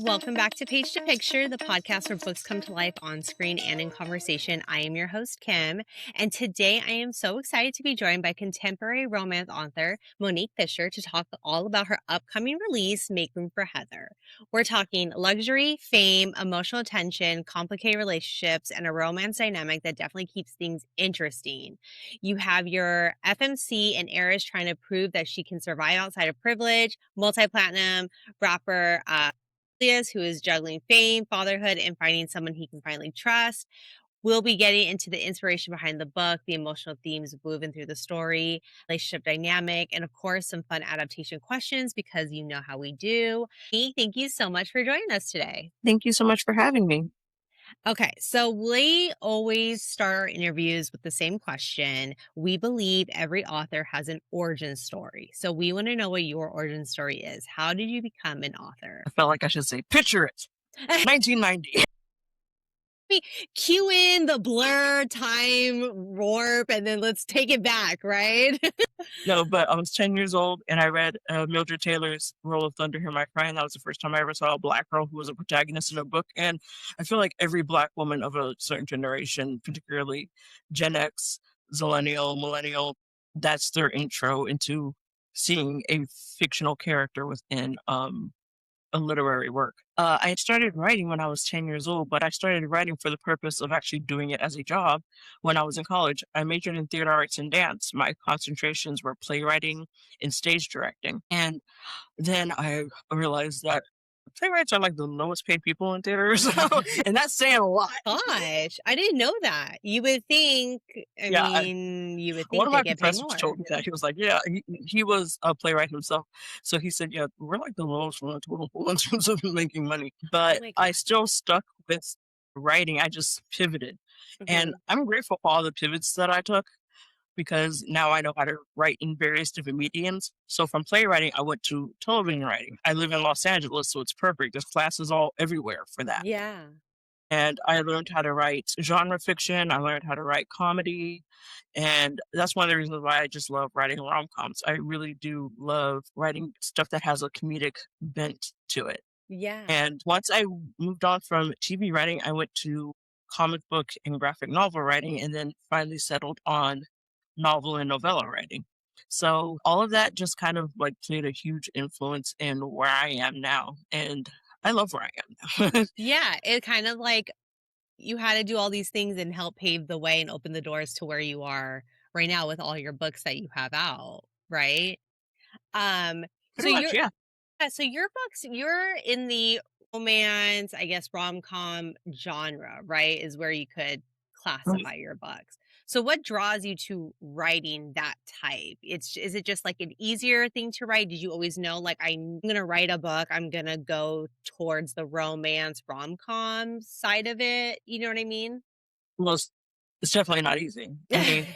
Welcome back to Picture, the podcast where books come to life on screen and in conversation. I am your host, Kim, and today I am so excited to be joined by contemporary romance author Monique Fisher to talk all about her upcoming release, Make Room for Heather. We're talking luxury, fame, emotional tension, complicated relationships, and a romance dynamic that definitely keeps things interesting. You have your FMC and heiress trying to prove that she can survive outside of privilege, multi-platinum rapper, who is juggling fame, fatherhood, and finding someone he can finally trust. We'll be getting into the inspiration behind the book, the emotional themes woven through the story, relationship dynamic, and of course, some fun adaptation questions because you know how we do. Thank you so much for joining us today. Thank you so much for having me. Okay, so we always start our interviews with the same question. We believe every author has an origin story. So we want to know what your origin story is. How did you become an author? I felt like I should say, picture it. 1990. Cue in the blur time warp and then let's take it back, right? No, but I was 10 years old and I read Mildred Taylor's Roll of Thunder, Hear My Cry. And that was the first time I ever saw a Black girl who was a protagonist in a book. And I feel like every Black woman of a certain generation, particularly Gen X, Zillennial, Millennial, that's their intro into seeing a fictional character within a literary work. I had started writing when I was 10 years old, but I started writing for the purpose of actually doing it as a job when I was in college. I majored in theater arts and dance. My concentrations were playwriting and stage directing. And then I realized that playwrights are like the lowest paid people in theaters. And that's saying a lot. Gosh, I didn't know that. You would think, Yeah, you would one think of they my get paid professors more. told me that. He was like, "Yeah," he was a playwright himself. So he said, "Yeah, we're like the lowest one in total pool in terms of making money." Oh But my I God. still stuck with writing. I just pivoted. And Mhm. I'm grateful for all the pivots that I took because now I know how to write in various different mediums. So from playwriting, I went to television writing. I live in Los Angeles, so it's perfect. There's classes all everywhere for that. Yeah. And I learned how to write genre fiction. I learned how to write comedy. And that's one of the reasons why I just love writing rom-coms. I really do love writing stuff that has a comedic bent to it. Yeah. And once I moved on from TV writing, I went to comic book and graphic novel writing, and then finally settled on novel and novella writing. So all of that just kind of like played a huge influence in where I am now. And I love where I am now. Yeah, it kind of like you had to do all these things and help pave the way and open the doors to where you are right now with all your books that you have out, right? Um, so Pretty much, you're yeah. Yeah, so your books, you're in the romance, I guess, rom-com genre, right? Is where you could classify your books. So what draws you to writing that type? Is it just like an easier thing to write? Did you always know like I'm gonna write a book, I'm gonna go towards the romance rom-com side of it? You know what I mean? Well, it's definitely not easy. I mean,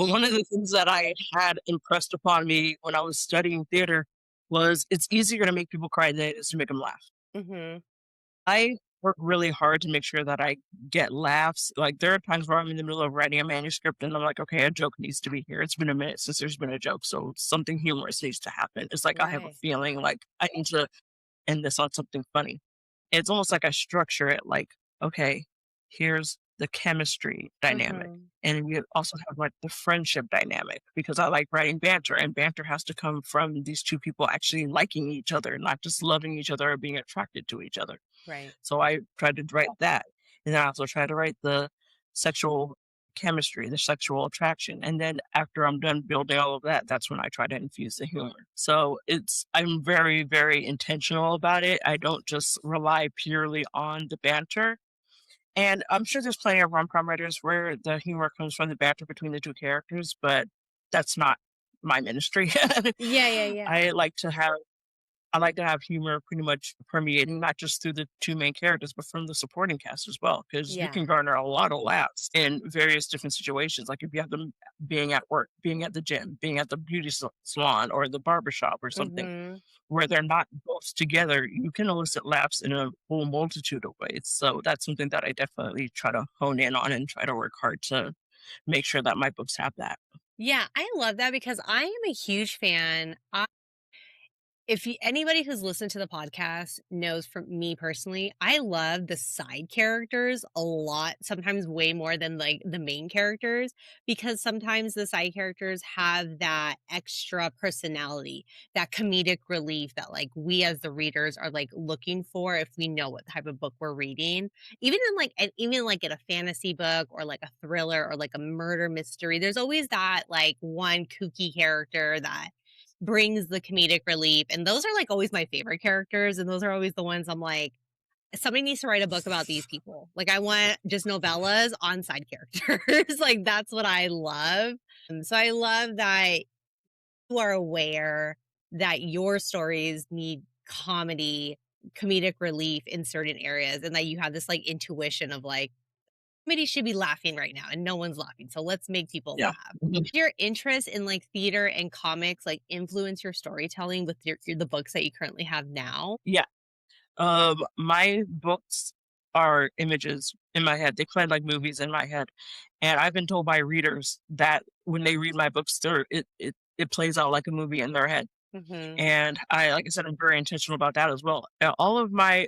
one of the things that I had impressed upon me when I was studying theater was it's easier to make people cry than it is to make them laugh. Mhm. I work really hard to make sure that I get laughs. Like there are times where I'm in the middle of writing a manuscript and I'm like, okay, a joke needs to be here. It's been a minute since there's been a joke, so something humorous needs to happen. It's like I have a Right. feeling like I need to end this on something funny. It's almost like I structure it like, okay, here's the chemistry dynamic. Mhm. And we also have like the friendship dynamic because I like writing banter, and banter has to come from these two people actually liking each other, not just loving each other or being attracted to each other. Right. So I tried to write that. And then I also try to write the sexual chemistry, the sexual attraction. And then after I'm done building all of that, that's when I try to infuse the humor. So I'm very, very intentional about it. I don't just rely purely on the banter. And I'm sure there's plenty of rom-com writers where the humor comes from the banter between the two characters, but that's not my ministry. Yeah, yeah, yeah. I like to have I like to have humor pretty much permeating not just through the two main characters, but from the supporting cast as well, because you Yeah. can garner a lot of laughs in various different situations. Like if you have them being at work, being at the gym, being at the beauty salon or the barbershop or something, Mhm. where they're not both together, you can elicit laughs in a whole multitude of ways. So that's something that I definitely try to hone in on and try to work hard to make sure that my books have that. Yeah, I love that because I am a huge fan. Anybody who's listened to the podcast knows from me personally, I love the side characters a lot, sometimes way more than like the main characters, because sometimes the side characters have that extra personality, that comedic relief that like we as the readers are like looking for if we know what type of book we're reading. Even like in a fantasy book or like a thriller or like a murder mystery, there's always that like one kooky character that brings the comedic relief, and those are, like, always my favorite characters, and those are always the ones I'm like, "Somebody needs to write a book about these people." Like, I want just novellas on side characters, like, that's what I love. So I love that you are aware that your stories need comedic relief in certain areas, and that you have this, like, intuition of, like, "Somebody should be laughing right now, and no one's laughing, so let's make people Yeah. laugh." Mhm. Your interest in, like, theater and comics, like, influence your storytelling with the books that you currently have now? Yeah. My books are images in my head. They play like movies in my head. And I've been told by readers that when they read my books, it plays out like a movie in their head. Mhm, And like I said, I'm very intentional about that as well. All of my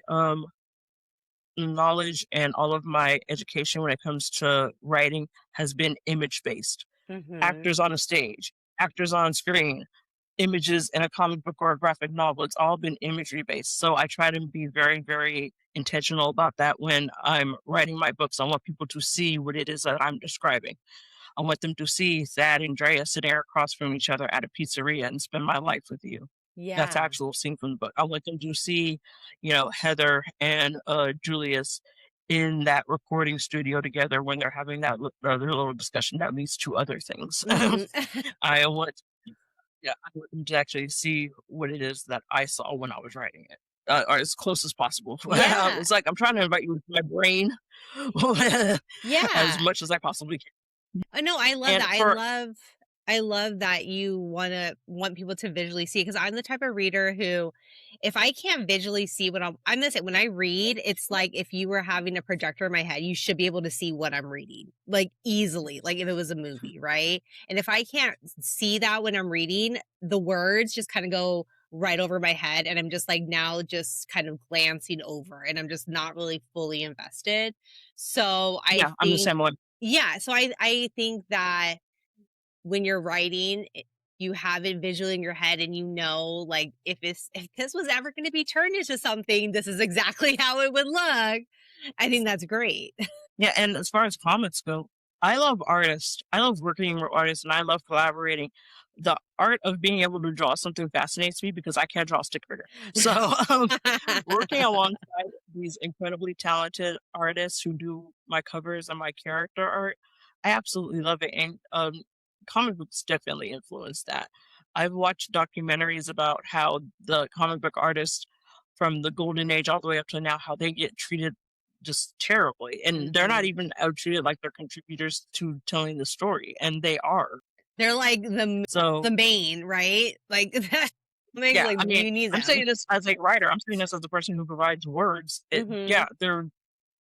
knowledge and all of my education when it comes to writing has been image based. mhm. Actors on a stage, actors on screen, images in a comic book or a graphic novel. It's all been imagery based. So I try to be very, very intentional about that when I'm writing my books. I want people to see what it is that I'm describing. I want them to see Thad and Drea sitting across from each other at a pizzeria and spend my life with you. That's Yeah, actual scene from the book. I want them to see, Heather and Julius in that recording studio together when they're having their little discussion that leads to other things. mhm. I want yeah, I want them to actually see what it is that I saw when I was writing it, or as close as possible. Yeah. It's like I'm trying to invite you into my brain as Yeah. much as I possibly can. No, I love And that. I love that you want people to visually see, because I'm the type of reader who, if I can't visually see what I'm gonna say, when I read, it's like if you were having a projector in my head, you should be able to see what I'm reading, like, easily, like if it was a movie, right? And if I can't see that when I'm reading, the words just kinda go right over my head, and I'm just, like, now just kind of glancing over, and I'm just not really fully invested. So, I yeah, I'm the think same one. yeah, so I think that when you're writing, you have it visually in your head, and you know, like, if this was ever gonna be turned into something, this is exactly how it would look. I think that's great. Yeah, and as far as comics go, I love artists. I love working with artists and I love collaborating. The art of being able to draw something fascinates me because I can't draw a stick figure. So, working alongside these incredibly talented artists who do my covers and my character art, I absolutely love it. And comic books definitely influence that. I've watched documentaries about how the comic book artists from the golden age all the way up to now, how they get treated just terribly. And they're not Mhm. even treated like they're contributors to telling the story, and they are. They're like the So main, right? Like, that makes, yeah, like, I mean, you need I'm them. saying this as a writer. I'm saying this as the person who provides words. Yeah, Mhm. they're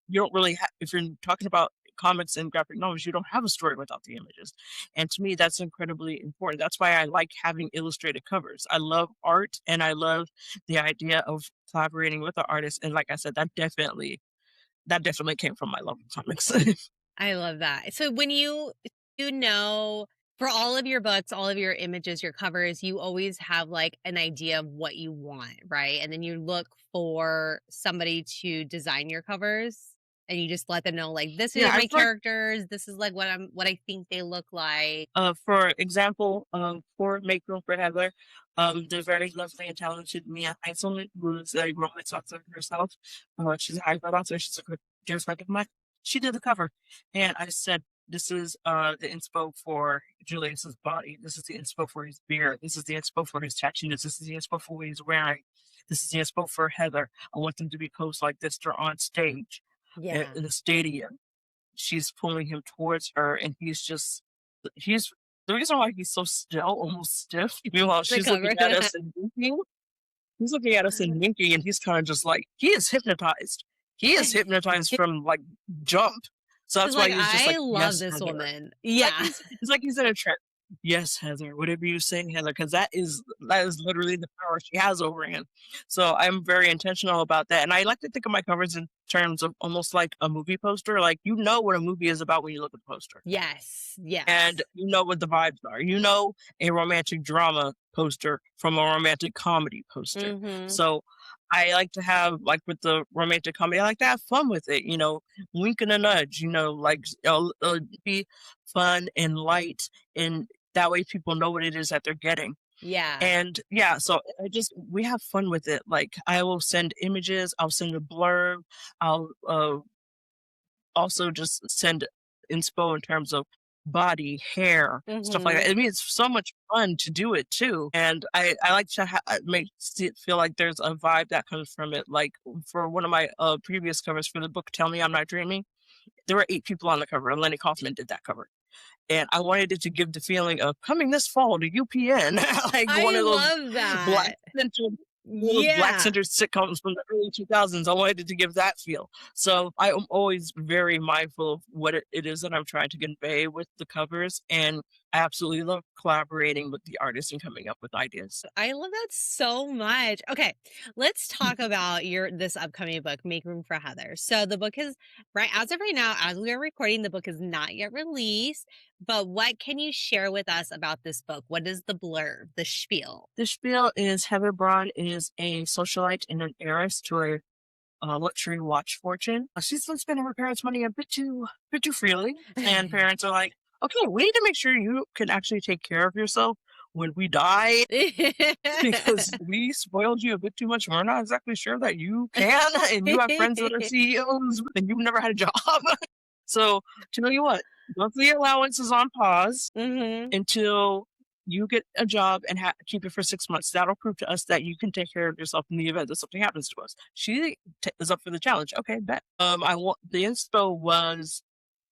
you don't really if you're talking about comics and graphic novels, you don't have a story without the images. And to me, that's incredibly important. That's why I like having illustrated covers. I love art and I love the idea of collaborating with the artist. And like I said, that definitely came from my love of comics. I love that. So when you know, for all of your books, all of your images, your covers, you always have like an idea of what you want, right? And then you look for somebody to design your covers, and you just let them know like, this Yeah, is I've my worked characters, this is like what I think they look like. for example, for Make Room for Heather, the very lovely and talented Mia Heintzelman, who is a romance author herself. She's a high grade author. She's a good dear friend of mine. She did the cover, and I said, "This is the inspo for Julius's body. This is the inspo for his beard. This is the inspo for his tattoos. This is the inspo for what he's wearing. This is the inspo for Heather. I want them to be posed like this. They're on stage Yeah. in the stadium. She's pulling him towards her, and he's the reason why he's so still, almost stiff, meanwhile The she's looking cover. at us and winking. He's looking at us and winking, and he's kind of just like he is hypnotized. He is hypnotized from like jump. So It's that's why like, he's just I like, love yes, this Heather. woman. It's like Yeah. it's like he's in a trance. Yes, Heather, whatever you say, Heather, because that is literally the power she has over him. So I'm very intentional about that, and I like to think of my covers in terms of almost like a movie poster. Like, you know what a movie is about when you look at the poster, Yes, and yes. you know what the vibes are. You know a romantic drama poster from a romantic comedy poster. Mhm. So I like to have, like, with the romantic comedy, I like to have fun with it, wink and a nudge, like, be fun and light, and that way people know what it is that they're getting. Yeah. And yeah, so we have fun with it. Like, I will send images, I'll send a blurb, I'll also just send inspo in terms of body, hair, stuff like that. Mhm. I mean, it's so much fun to do it too, and I like to make it feel like there's a vibe that comes from it. Like, for one of my previous covers for the book "Tell Me I'm Not Dreaming," there were 8 people on the cover, and Lenny Kaufman did that cover. And I wanted it to give the feeling of coming this fall to UPN, like one I of those love black that. centered black Yeah. centered sitcoms from the early 2000s. I wanted it to give that feel. So I am always very mindful of what it is that I'm trying to convey with the covers, and I absolutely love collaborating with the artists and coming up with ideas. I love that so much. Okay, let's talk about your this upcoming book, Make Room for Heather. So the book is right as of right now, as we are recording, the book is not yet released. But what can you share with us about this book? What is the blurb, the spiel? The spiel is Heather Braun is a socialite and an heiress to a luxury watch fortune. She's been spending her parents' money a bit too freely, and parents are like, "Okay, we need to make sure you can actually take care of yourself when we die because we spoiled you a bit too much. We're not exactly sure that you can, and you have friends that are CEOs, and you've never had a job. So, tell you what, monthly allowance is on pause Mhm. until you get a job and keep it for 6 months. That'll prove to us that you can take care of yourself in the event that something happens to us." She is up for the challenge. Okay, bet. I want the inspo was,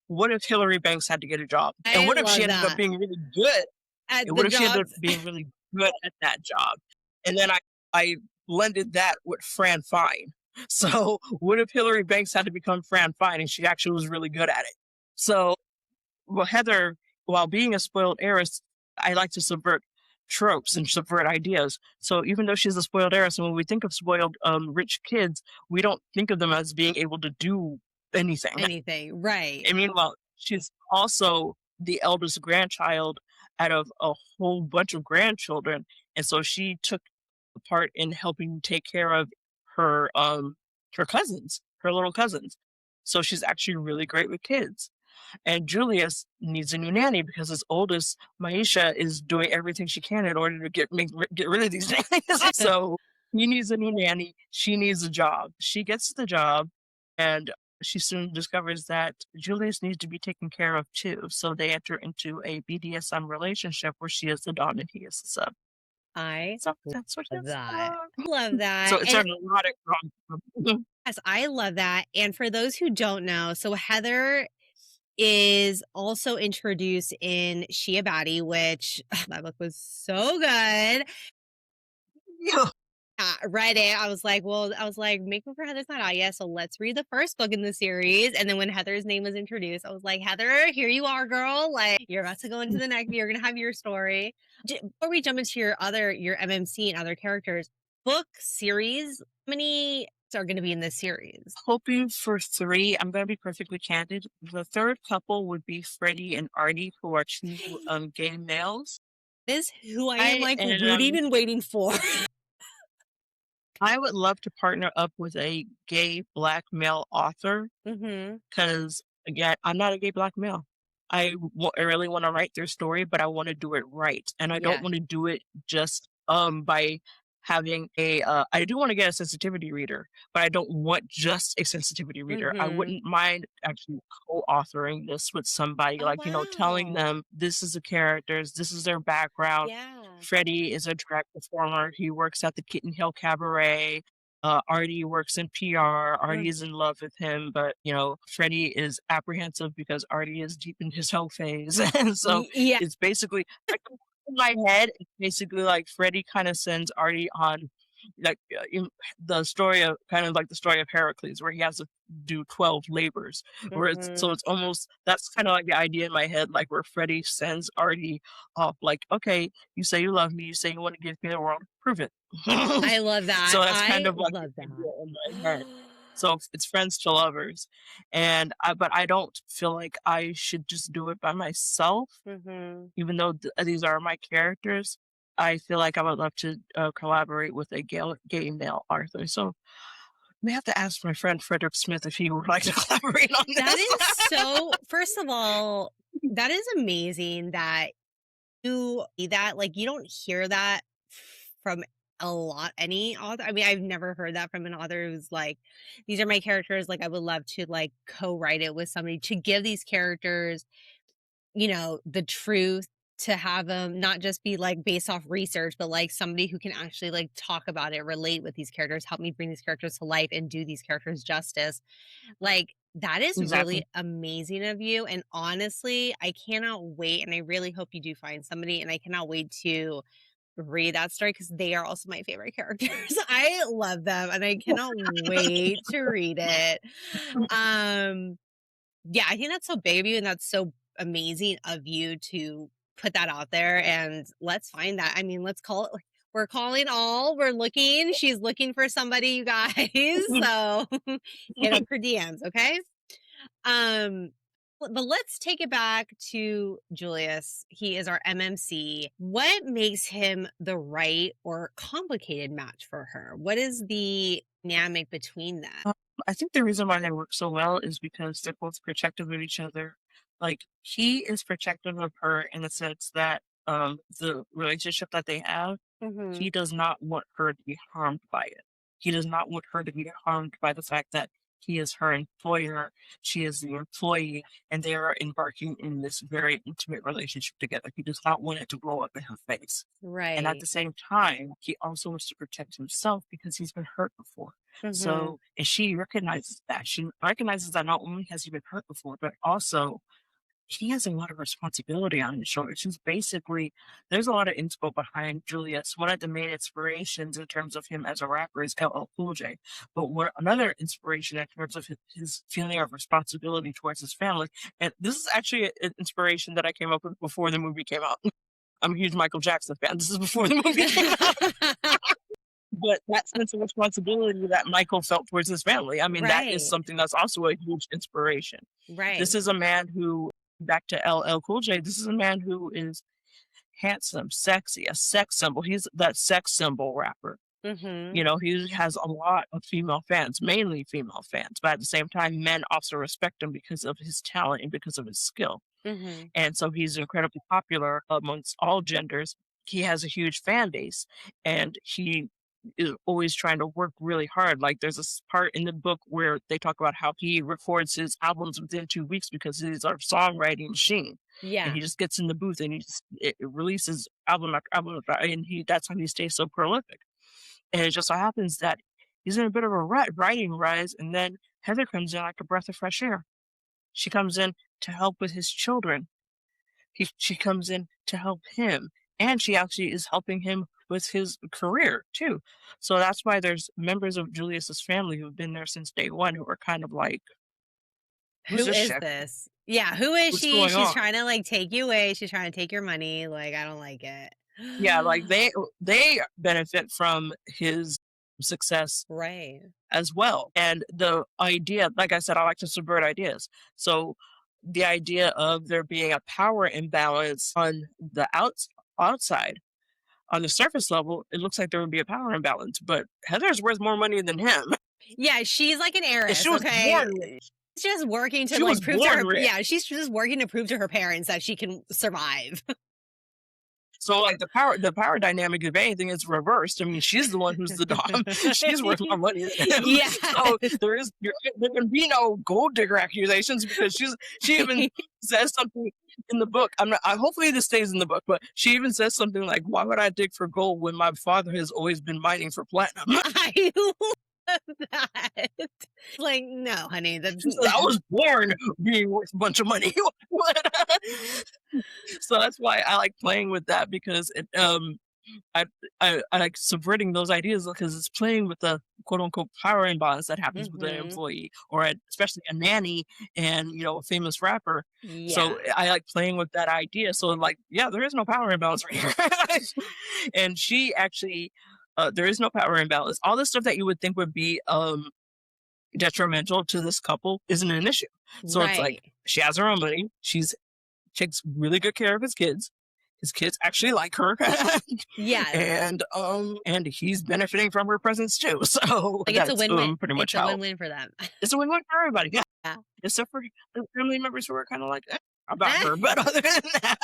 what if Hillary Banks had to get a job, and I what if she love ended up that. being really good, At and the what if she ended up jobs. being really good at that job, and then I blended that with Fran Fine. So what if Hillary Banks had to become Fran Fine, and she actually was really good at it? So, well, Heather, while being a spoiled heiress, I like to subvert tropes and subvert ideas. So even though she's a spoiled heiress, and when we think of spoiled rich kids, we don't think of them as being able to do anything. Anything, right. And meanwhile, she's also the eldest grandchild out of a whole bunch of grandchildren. And so she took part in helping take care of her cousins, her little cousins. So she's actually really great with kids. And Julius needs a new nanny because his oldest, Maisha, is doing everything she can in order to get rid of these nannies. So he needs a new nanny. She needs a job. She gets the job, and she soon discovers that Julius needs to be taken care of too. So they enter into a BDSM relationship where she is the dom and he is the sub. I So that's what love it's that. about. Love So that. it's And an erotic rom-com. yes, I love that. And for those who don't know, so Heather is also introduced in She Body, which that book was so good. Yeah. Read it. I was like, Make Room for Heather's not out yet, so let's read the first book in the series. And then when Heather's name was introduced, I was like, Heather, here you are, girl. Like, you're about to go into the next, you're gonna have your story. Before we jump into your MMC and other characters, book series, how many are gonna be in this series? Hoping for 3. I'm gonna be perfectly candid. The 3rd couple would be Freddie and Artie, who are 2, gay males. This is who I am I like and, rooting and waiting for. I would love to partner up with a gay black male author. Hmm. 'Cause, again, I'm not a gay black male. I really wanna write their story, but I wanna do it right, and I don't Yeah. wanna do it just, by having I do wanna get a sensitivity reader, but I don't want just a sensitivity reader. I Hmm. wouldn't mind actually co-authoring this with somebody, Oh like, telling wow. them, "This is the characters, this is their background. Yeah. Freddie is a drag performer, he works at the Kitten Hill Cabaret. Artie works in PR. Artie is in love with him, but Freddie is apprehensive because Artie is deep in his hoe phase, and so Yeah. it's basically like in my head. It's basically like Freddie kind of sends Artie on like the story of kind of like the story of Heracles, where he has to do 12 labors, where Mhm. it's almost that's kind of like the idea in my head, like where Freddie sends Artie off, like, okay, you say you love me, you say you want to give me the world, prove it. I love that. So that's kind I of like the love idea that. in my head. So it's friends to lovers, but I don't feel like I should just do it by myself, Mhm. even though these are my characters. I feel like I would love to collaborate with a gay male author. So we have to ask my friend Frederick Smith if he would like to collaborate on That this. is so first of all, that is amazing that you that, like, you don't hear that from a lot any author. I mean, I've never heard that from an author who's like, "These are my characters, like, I would love to, like, co-write it with somebody to give these characters, the truth, to have them not just be, like, based off research, but, like, somebody who can actually, like, talk about it, relate with these characters, help me bring these characters to life and do these characters justice." Like, that is really Exactly. amazing of you, and honestly, I cannot wait, and I really hope you do find somebody, and I cannot wait to read that story because they are also my favorite characters. I love them, and I cannot wait to read it. Um, yeah, I think that's so big of you, and that's so amazing of you to put that out there, and let's find that. I mean, let's call it, like, we're calling all, we're looking, she's looking for somebody, you guys, so hit up her DMs, okay? Um, but let's take it back to Julius. He is our MMC. What makes him the right or complicated match for her? What is the dynamic between them? Um, I think the reason why they work so well is because they're both protective of each other. Like he is protective of her in the sense that the relationship that they have, he Mhm. does not want her to be harmed by it. He does not want her to be harmed by the fact that he is her employer, she is the employee, and they are embarking in this very intimate relationship together. He does not want it to blow up in her face. And at Right. the same time, he also wants to protect himself because he's been hurt before. Mhm. So, and she recognizes that. She recognizes that not only has he been hurt before, but also he has a lot of responsibility on his shoulders. He's basically, there's a lot of inspo behind Julius. One of the main inspirations in terms of him as a rapper is LL Cool J. But another inspiration in terms of his feeling of responsibility towards his family, and this is actually an inspiration that I came up with before the movie came out. I'm a huge Michael Jackson fan. This is before the movie came out. But that sense of responsibility that Michael felt towards his family, I mean, that is Right. something that's also a huge inspiration. This Right. is a man who, back to LL Cool J, this is a man who is handsome, sexy, a sex symbol. He's that sex symbol rapper. Mhm. You know, he has a lot of female fans, mainly female fans, but at the same time, men also respect him because of his talent and because of his skill. Mhm. And so he's incredibly popular amongst all genders. He has a huge fan base, and he is always trying to work really hard. Like there's this part in the book where they talk about how he records his albums within 2 weeks because he's a songwriting machine. And Yeah. he just gets in the booth and it releases album after album, and he that's how he stays so prolific. And it just so happens that he's in a bit of a writing rise, and then Heather comes in like a breath of fresh air. She comes in to help with his children. She comes in to help him, and she actually is helping him with his career too. So that's why there's members of Julius's family who've been there since day one who are kind of like, "Who's Who this is chick? this? Yeah, who is What's she? going She's on?" trying to, like, take you away, she's trying to take your money, like, I don't like it. Yeah, like they benefit from his success Right. as well. And the idea, like I said, I like to subvert ideas. So the idea of there being a power imbalance on the outside, on the surface level, it looks like there would be a power imbalance, but Heather's worth more money than him. Yeah, she's like an And she heiress, was born okay? rich. She's just working to, She was like, prove to born her rich. yeah, she's just working to prove to her parents that she can survive. So like the power dynamic, if anything, is reversed. I mean, she's the one who's the dom. She's worth more money than him. Yes. So there can be no gold digger accusations because she even says something in the book. Hopefully this stays in the book, but she even says something like, "Why would I dig for gold when my father has always been mining for platinum?" I love that. Like, no, honey, that's She said, "I was born being worth a bunch of money." What? So that's why I like playing with that because I I like subverting those ideas because it's playing with the quote unquote power imbalance that happens with an Mhm. employee or especially a nanny and a famous rapper. So Yeah. I like playing with that idea. So like, yeah, there is no power imbalance right here. And she actually there is no power imbalance. All the stuff that you would think would be detrimental to this couple isn't an issue. So it's like Right. she has her own money. She's takes really good care of his kids. His kids actually like her. Yes. And he's benefiting from her presence too. So Like, it's a that's win-win. pretty It's much a how win-win for them. it's a win-win for everybody. Yeah. Yeah. Except for the family members who are kind of like about her. But other than that,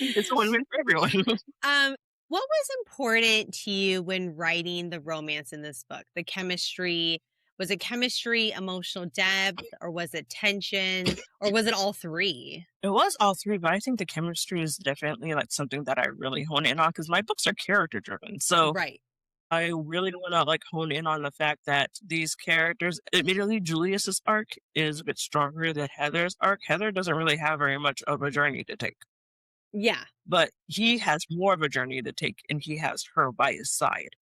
it's a win-win for everyone. Um, what was important to you when writing the romance in this book? The chemistry? Was it chemistry, emotional depth, or was it tension, or was it all 3? It was all three, but I think the chemistry is definitely like something that I really hone in on because my books are character driven. So Right. I really want to like hone in on the fact that these characters, admittedly, Julius's arc is a bit stronger than Heather's arc. Heather doesn't really have very much of a journey to take, Yeah. but he has more of a journey to take, and he has her by his side,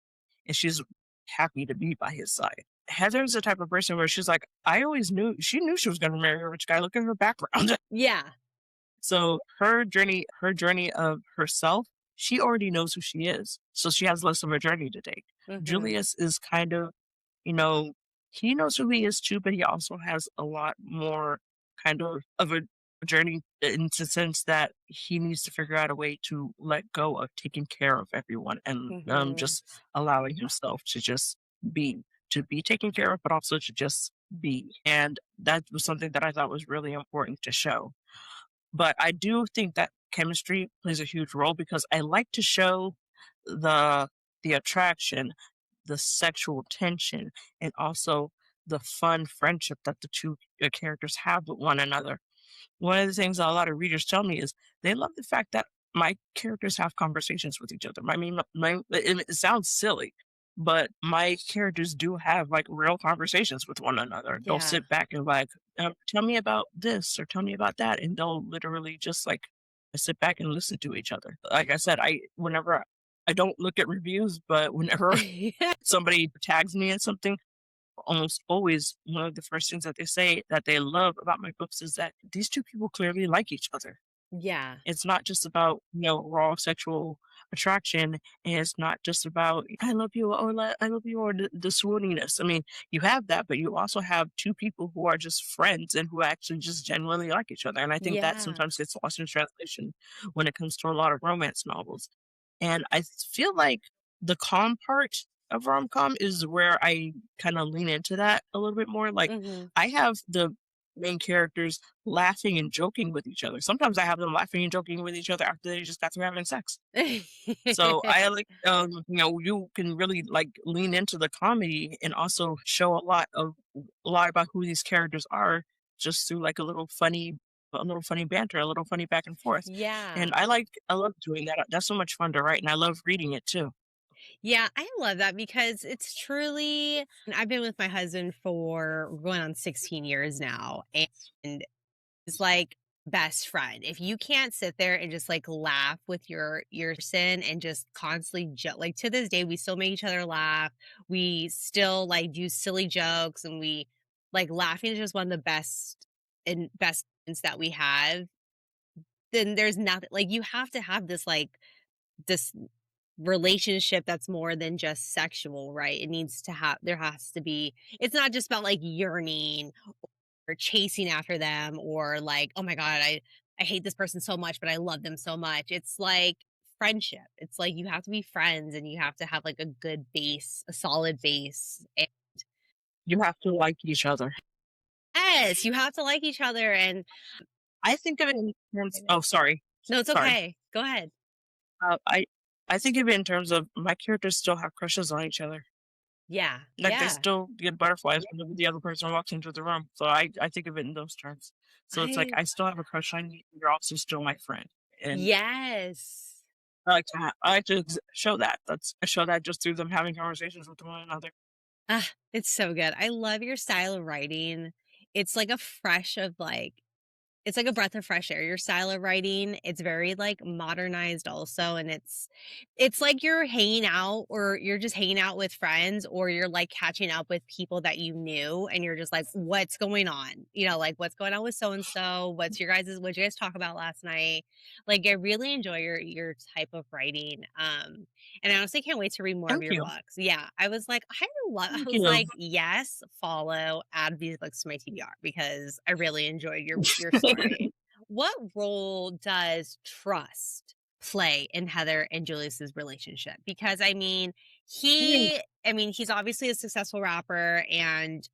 and she's happy to be by his side. Heather's the type of person where she's like, I always knew she knew she was going to marry a rich guy. Look at her background. Yeah. So her journey of herself, she already knows who she is. So she has less of a journey to take. Mhm. Julius is kind of, you know, he knows who he is too, but he also has a lot more kind of a journey in the sense that he needs to figure out a way to let go of taking care of everyone and Mhm. just allowing himself be to be taken care of, but also to just be. And that was something that I thought was really important to show. But I do think that chemistry plays a huge role because I like to show the the attraction, the sexual tension, and also the fun friendship that the two characters have with one another. One of the things that a lot of readers tell me is they love the fact that my characters have conversations with each other. I mean, it sounds silly, but my characters do have like real conversations with one another. They'll Yeah. sit back and like, tell me about this or tell me about that, and they'll literally just like sit back and listen to each other. Like I said, I don't look at reviews, but whenever somebody tags me in something, almost always one of the first things that they say that they love about my books is that these two people clearly like each other. Yeah. It's not just about, raw sexual attraction, and it's not just about I love you or I love you or the swooniness. I mean, you have that, but you also have two people who are just friends and who actually just genuinely like each other. And I think that Yeah. sometimes gets lost in translation when it comes to a lot of romance novels. And I feel like the calm part of rom-com is where I kind of lean into that a little bit more. Like Mhm. I have the main characters laughing and joking with each other. Sometimes I have them laughing and joking with each other after they just got through having sex. So I like, you can really like lean into the comedy and also show a lot about who these characters are just through like a little funny banter, a little funny back and forth. And Yeah. I love doing that. That's so much fun to write, and I love reading it too. Yeah, I love that because it's truly and I've been with my husband for going on 16 years now, and it's like best friend. If you can't sit there and just like laugh with your sin and just constantly like to this day we still make each other laugh. We still like do silly jokes and we like laughing is just one of the best things that we have. Then there's nothing like you have to have this relationship that's more than just sexual, right? It needs to have there has to be it's not just about like yearning or chasing after them or like, "Oh my god, I hate this person so much, but I love them so much." It's like friendship. It's like you have to be friends and you have to have like a good base, a solid base. You have to like each other. Yes, you have to like each other and I think of it in terms. Oh, sorry, no, it's sorry. okay. Go ahead. Uh, I I think of it in terms of my characters still have crushes on each other. Yeah. Like, they Yeah. still get butterflies whenever the other person walks into the room, so I think of it in those terms. So it's like, I I still have a crush on you, you're also still my friend, and yes. I like to show that. I show that just through them having conversations with one another. Ah, it's so good. I love your style of writing. It's like a fresh of like it's like a breath of fresh air, your style of writing. It's very, like, modernized also, and it's like you're hanging out or you're just hanging out with friends or you're, like, catching up with people that you knew, and you're just like, "What's going on?" You know, like, "What's going on with so and so? What'd you guys talk about last night?" Like, I really enjoy your type of writing, and I honestly can't wait to read more of Thank your you. books. Yeah, I was like, I Thank was you. like, "Yes, follow, add these books to my TBR," because I really enjoyed your story. What role does trust play in Heather and Julius's relationship? Because, he's obviously a successful rapper, and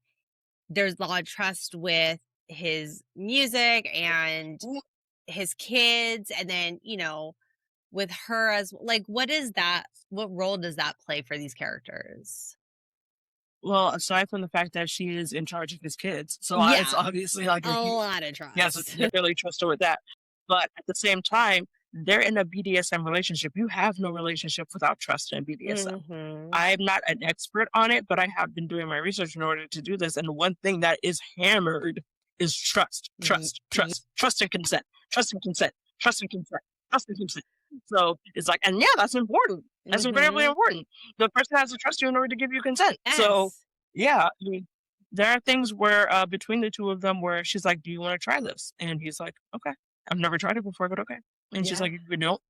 there's a lot of trust with his music and his kids, and then, with her as like, what role does that play for these characters? Well, aside from the fact that she is in charge of his kids, so, it's Yeah, obviously like a a hu lot of he has a trust. fairly trust her with that. But at the same time, they're in a BDSM relationship. You have no relationship without trust in BDSM. Mhm. I'm not an expert on it, but I have been doing my research in order to do this. And one thing that is hammered is trust, Ye trust, ye trust, trust and consent, trust and consent, trust and consent, trust and consent. So it's like, and yeah, that's important. That's incredibly Mhm. important. The person has to trust you in order to give you consent. So Yes. yeah, I mean, there are things where between the two of them where she's like, "Do you want to try this?" And he's like, "Okay, I've never tried it before, but okay." And she's Yeah. like, if you don't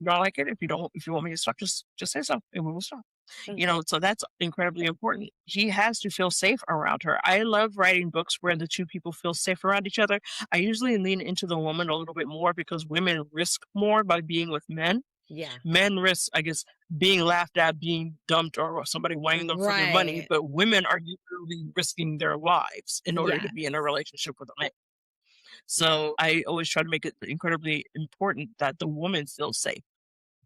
like it, if you want me to stop, just say so, and we will stop." Mhm. So that's incredibly important. He has to feel safe around her. I love writing books where the two people feel safe around each other. I usually lean into the woman a little bit more because women risk more by being with men. Yeah. Men risk, I guess, being laughed at, being dumped, or somebody wanting them for their money, Right. but women are usually risking their lives in order to Yes. be in a relationship with a man. So I always try to make it incredibly important that the woman feels safe.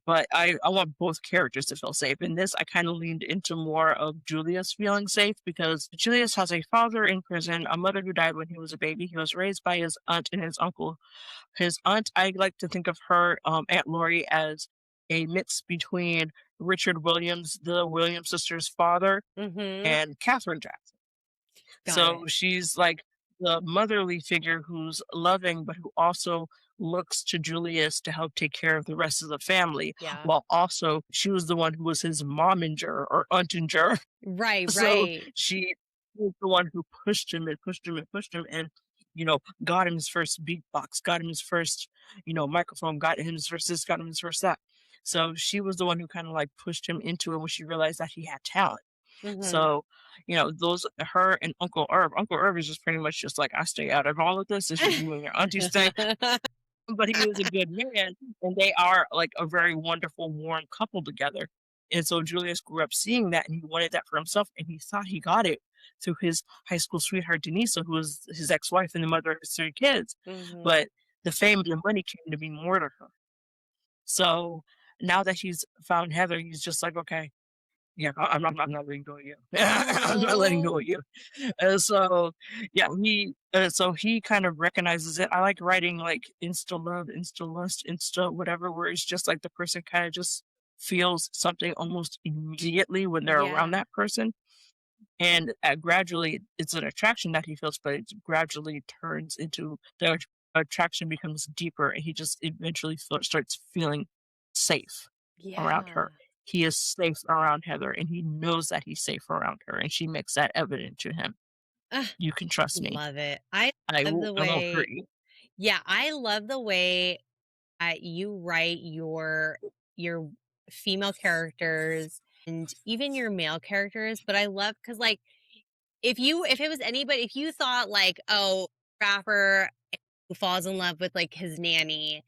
But I want both characters to feel safe. In this, I kind of leaned into more of Julius feeling safe because Julius has a father in prison, a mother who died when he was a baby. He was raised by his aunt and his uncle. His aunt, I like to think of her, Aunt Lori, as a mix between Richard Williams, the Williams sisters' father, Mhm. and Catherine Jackson. Got So it. she's like the motherly figure who's loving, but who also looks to Julius to help take care of the rest of the family, Yeah. while also she was the one who was his mominger or auntinger. Right, So right. she was the one who pushed him and pushed him and pushed him and, got him his first beatbox, got him his first, microphone, got him his first this, got him his first that. So she was the one who kind of like pushed him into it when she realized that he had talent. Mhm. So, those her and Uncle Herb. Uncle Herb is just pretty much just like, I stay out of all of this. This is you and your auntie's thing. But he is a good man, and they are like a very wonderful, warm couple together. And so Julius grew up seeing that, and he wanted that for himself, and he thought he got it through his high school sweetheart, Denisa, who was his ex-wife and the mother of his 3 kids. Mhm. But the fame and the money came to mean more to her. So now that he's found Heather, he's just like, okay, yeah, I'm not letting go of you. I'm not letting Aw. go of you. And so, yeah, he kind of recognizes it. I like writing like insta love, insta lust, insta whatever, where it's just like the person kind of just feels something almost immediately when they're around Yeah. that person. And gradually, it's an attraction that he feels, but it gradually turns into attraction becomes deeper, and he just eventually starts feeling safe around Yeah. her. He is safe around Heather, and he knows that he's safe around her, and she makes that evident to him. Ugh, You can trust me. love it. I love the I won't hurt way you. Yeah, I love the way you write your female characters and even your male characters, but I love because like, if it was anybody if you thought like, "Oh, rapper who falls in love with, like, his nanny,"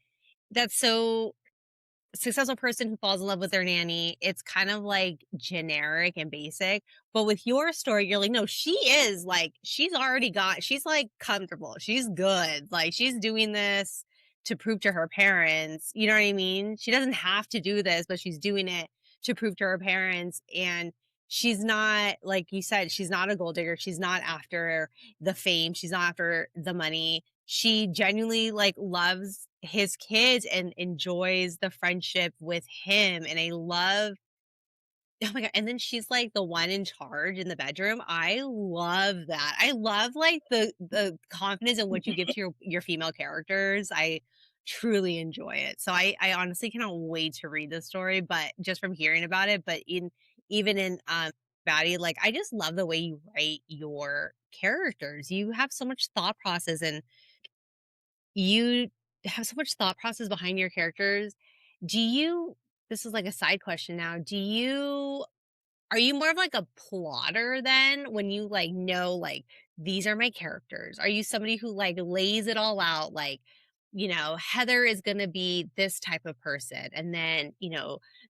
that's so successful person who falls in love with their nanny, it's kind of like generic and basic. But with your story, you're like, no, she's like comfortable. She's good. Like she's doing this to prove to her parents. You know what I mean? She doesn't have to do this, but she's doing it to prove to her parents. And she's not, like you said, she's not a gold digger. She's not after the fame. She's not after the money. She genuinely like loves his kids and enjoys the friendship with him, and I love Oh my god, and then she's, like, the one in charge in the bedroom. I love that. I love, like, the confidence in which you give to your female characters. I truly enjoy it. So I honestly cannot wait to read this story, but just from hearing about it, but even in, Batty, like, I just love the way you write your characters. You have so much thought process, and you have so much thought process behind your characters. Do you This is, like, a side question now. Do you Are you more of like a plotter then when you like know like these are my characters? Are you somebody who like lays it all out like, Heather is going to be this type of person and then,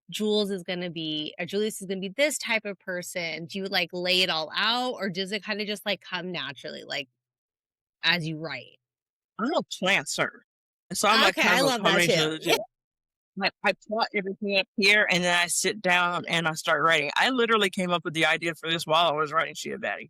Jules is going to be or Julius is going to be this type of person. Do you like lay it all out or does it kind of just like come naturally like as you write? I'm a planter. So I'm like Okay, kind I of a love that combination too. of the 2. Like, I plot everything up here, and then I sit down and I start writing. I literally came up with the idea for this while I was writing Shia Batty.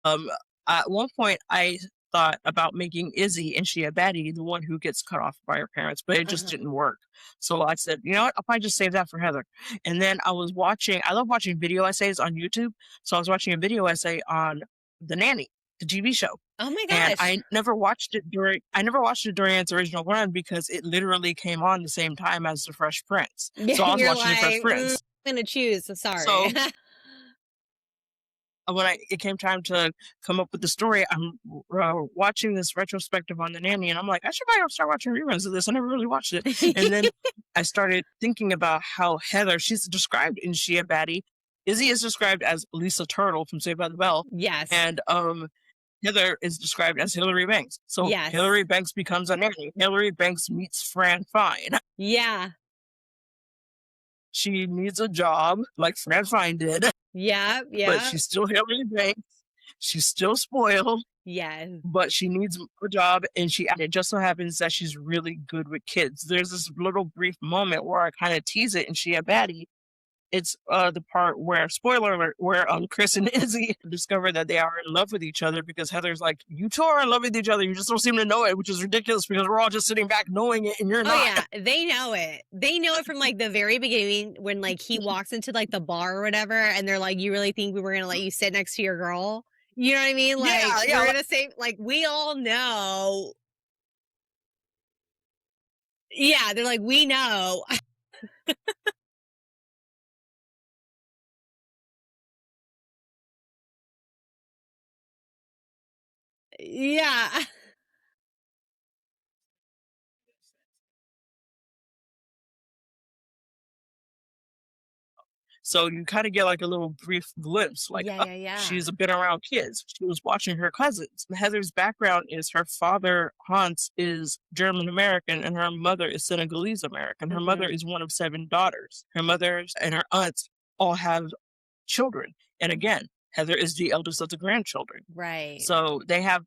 Um, at one point, I thought about making Izzy and Shia Batty the one who gets cut off by her parents, but it just Uh-huh. didn't work. So I said, you know what? I'll probably just save that for Heather. And then I love watching video essays on YouTube. So I was watching a video essay on The Nanny, the TV show. Oh my And gosh. I never watched it during its original run because it literally came on the same time as The Fresh Prince. Yeah, So I was you're watching The Fresh like, Prince. I'm gonna choose. So sorry. So when it came time to come up with the story, I'm watching this retrospective on The Nanny, and I'm like, I should probably start watching reruns of this. I never really watched it. And then I started thinking about how Heather, she's described in Shia Batty. Izzy is described as Lisa Turtle from Saved by the Bell. Yes. And Heather is described as Hillary Banks. So Yes. Hillary Banks becomes a nanny. Hillary Banks meets Fran Fine. Yeah. She needs a job like Fran Fine did, Yeah. but Yeah. she's still Hillary Banks. She's still spoiled, Yes. but she needs a job, and it just so happens that she's really good with kids. There's this little brief moment where I kind of tease it in She a Baddie. It's the part where, spoiler alert, where Chris and Izzy discover that they are in love with each other because Heather's like, "You two are in love with each other. You just don't seem to know it," which is ridiculous because we're all just sitting back knowing it, and you're Oh not. yeah, they know it. They know it from like the very beginning when like he walks into like the bar or whatever, and they're like, "You really think we were gonna let you sit next to your girl?" You know what I mean? Like Yeah, yeah. we're gonna say like we all know. Yeah, they're like we know. Yeah. So you kind of get like a little brief glimpse, like, Yeah. oh, Yeah. Yeah. she's been around kids. She was watching her cousins. Heather's background is her father, Hans, is German American and her mother is Senegalese American. Her mother Hmm. is one of 7 daughters. Her mother and her aunts all have children. And again, Heather is the eldest of the grandchildren. Right. So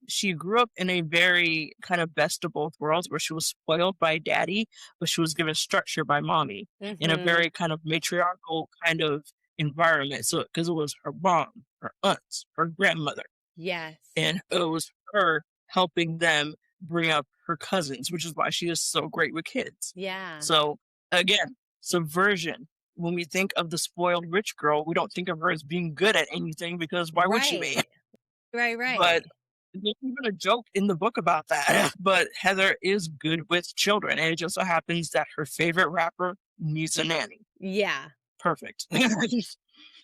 she grew up in a very kind of best of both worlds where she was spoiled by daddy, but she was given structure by mommy in a Hmm. very kind of matriarchal kind of environment. So, because it was her mom, her aunts, her grandmother, Yes. and it was her helping them bring up her cousins, which is why she is so great with kids. Yeah. So, again, subversion. When we think of the spoiled rich girl, we don't think of her as being good at anything because why would she be? Right. Right. But Right. there's even a joke in the book about that. But Heather is good with children, and it just so happens that her favorite rapper needs a nanny. Yeah. Perfect.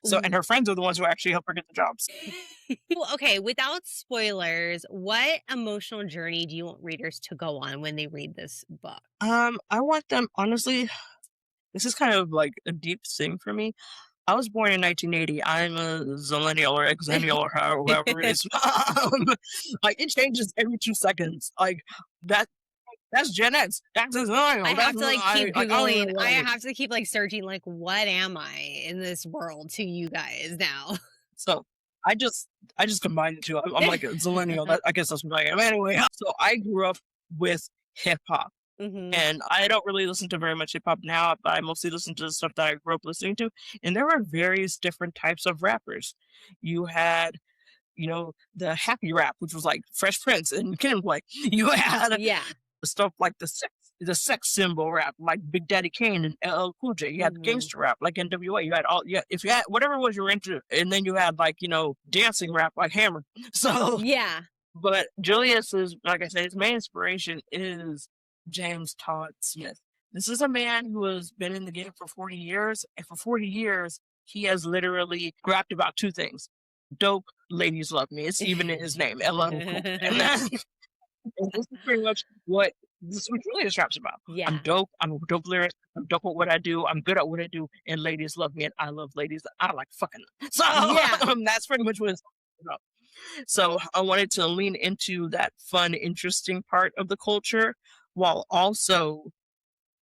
So, and her friends are the ones who actually help her get the jobs. Well, okay, without spoilers, what emotional journey do you want readers to go on when they read this book? I want them honestly. This is kind of like a deep thing for me. I was born in 1980. I'm a zillennial or exennial or however it is. Like it changes every 2 seconds. Like that that's Gen X. That's a I zillennial. have That's to like keep like I don't even Googling. know what I I have to keep like searching, like, what am I in this world to you guys now? so I just combined the two. I'm like a zillennial. That I guess that's what I am. Anyway, so I grew up with hip hop. Hmm. And I don't really listen to very much hip hop now, but I mostly listen to the stuff that I grew up listening to. And there were various different types of rappers. You had, the happy rap, which was like Fresh Prince and Kid and Play. You had Yeah. stuff like the sex. the sex symbol rap like Big Daddy Kane and LL Cool J. You had the Mhm. gangster rap like NWA. You had all yeah. If you had whatever it was you were into, and then you had like dancing rap like Hammer. So, Yeah. but Julius is like I said, his main inspiration is James Todd Smith. This is a man who has been in the game for 40 years, and for 40 years he has literally rapped about two things: dope, ladies love me. It's even in his name, LL Cool J. And this is what Julius raps about. I'm Yeah. dope. I'm a dope lyric. I'm dope at what I do. I'm good at what I do, and ladies love me, and I love ladies. I like fucking. So Yeah. that's pretty much what it's about. So I wanted to lean into that fun, interesting part of the culture, while also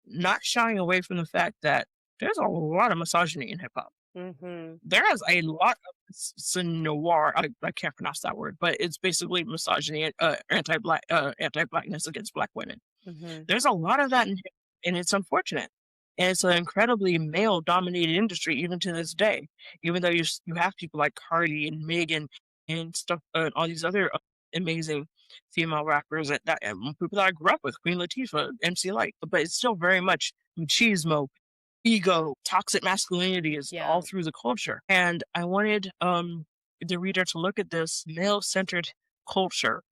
not shying away from the fact that there's a lot of misogyny in hip hop. Mhm. There is a lot of noir. I can't pronounce that word, but it's basically misogyny, anti-blackness against black women. Mhm. There's a lot of that, and it's unfortunate. And it's an incredibly male-dominated industry even to this day. Even though you have people like Cardi and Megan and stuff, all these other amazing female rappers and people that I grew up with, Queen Latifah, MC Light, but it's still very much machismo, ego, toxic masculinity is all Yeah. through the culture. And I wanted the reader to look at this male-centered culture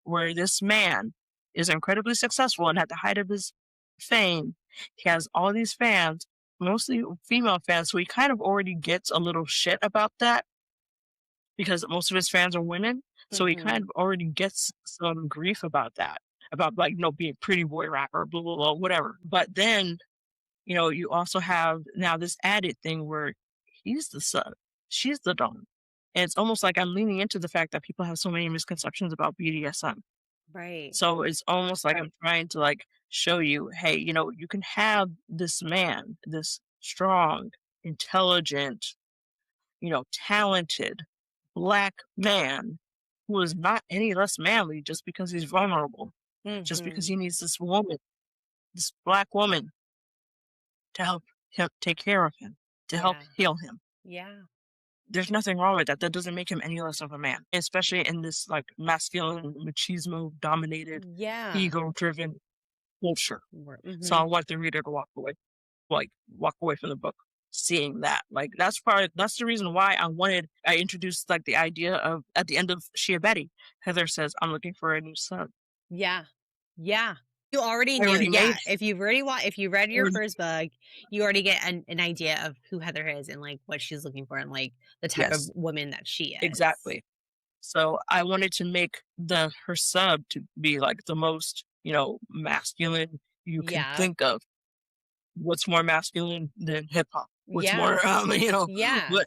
where this man is incredibly successful and at the height of his fame, he has all these fans, mostly female fans, so he kind of already gets a little shit about that because most of his fans are women. So he kind Mhm. of already gets some grief about that, about like, being pretty boy rapper, blah, blah, blah, whatever. But then, you also have now this added thing where he's the son, she's the dawn. And it's almost like I'm leaning into the fact that people have so many misconceptions about BDSM. Right. So it's almost like I'm trying to like show you, hey, you can have this man, this strong, intelligent, talented black man who is not any less manly just because he's vulnerable, just because Mhm. he needs this woman, this black woman to help him take care of him, to help Yeah. heal him. Yeah. There's nothing wrong with that. That doesn't make him any less of a man, especially in this like masculine, machismo dominated, Yeah. ego driven culture. So I Mhm. want the reader to walk away from the book seeing that. Like that's the reason why I introduced like the idea of at the end of Shia Betty, Heather says, I'm looking for a new son. Yeah. Yeah. You already I knew, already yeah, made if you read your already first book, you already get an idea of who Heather is and, like, what she's looking for and, like, the type of yes, woman that she is. exactly. So I wanted to make the her sub to be like the most, masculine you can Yeah. think of. What's more masculine than hip hop? What's Yeah. more Yeah. what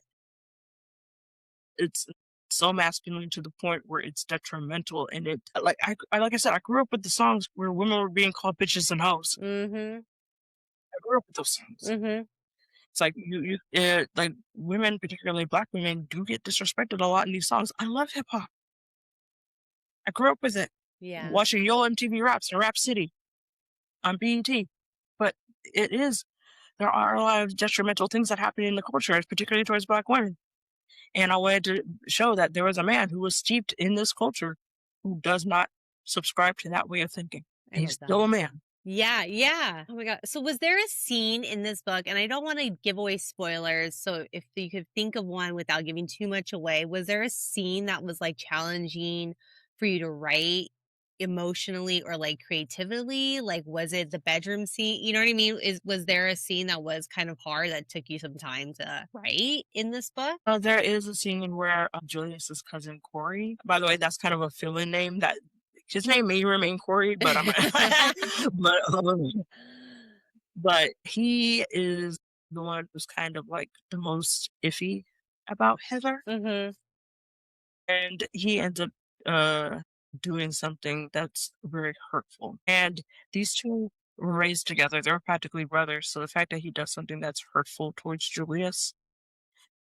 it's so masculine to the point where it's detrimental, and like I said, I grew up with the songs where women were being called bitches and hoes. Mhm. I grew up with those songs. Mhm. It's like like women, particularly black women, do get disrespected a lot in these songs. I love hip hop. I grew up with it, Yeah. watching Yo MTV Raps and Rap City on BET. But it is there are a lot of detrimental things that happen in the culture, particularly towards black women. And I wanted to show that there was a man who was steeped in this culture who does not subscribe to that way of thinking. I And he's love still that. a man. Yeah, yeah. Oh my god. So was there a scene in this book, and I don't wanna give away spoilers, so if you could think of one without giving too much away, was there a scene that was, like, challenging for you to write emotionally or, like, creatively? Like, was it the bedroom scene? You know what I mean? Was there a scene that was kind of hard that took you some time to write in this book? There is a scene where Julius's cousin Corey, by the way, that's kind of a fill-in name that his name may remain Corey, but I'm but he is the one who's kind of like the most iffy about Heather. Mhm. And he ends up uh, doing something that's very hurtful. And these two were raised together. They were practically brothers. So the fact that he does something that's hurtful towards Julius,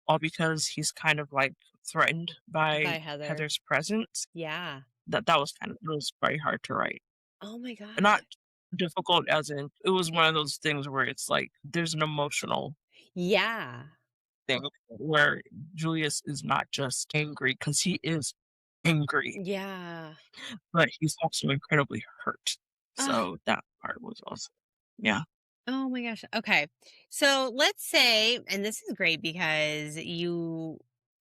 all because he's kind of like threatened by By Heather. Heather's presence, Yeah. that was it was very hard to write. Oh my Not god. difficult as in it was one of those things where it's like there's an emotional Yeah. thing where Julius is not just angry because he is angry, Yeah. but he's also incredibly hurt. Oh, So that part was also yeah. oh my gosh. Okay. So let's say, and this is great because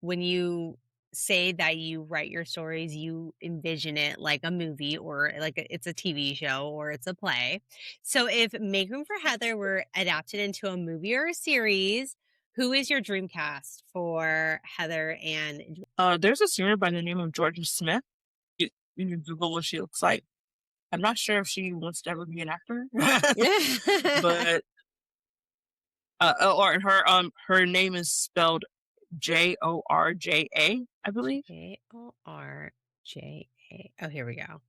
when you say that you write your stories, you envision it like a movie or like it's a TV show or it's a play. So if Make Room for Heather were adapted into a movie or a series, who is your dream cast for Heather and There's a singer by the name of Georgia Smith. You, you can Google what she looks like. I'm not sure if she wants to ever be an actor, but or her name is spelled Jorja, I believe. Jorja? Oh, here we go.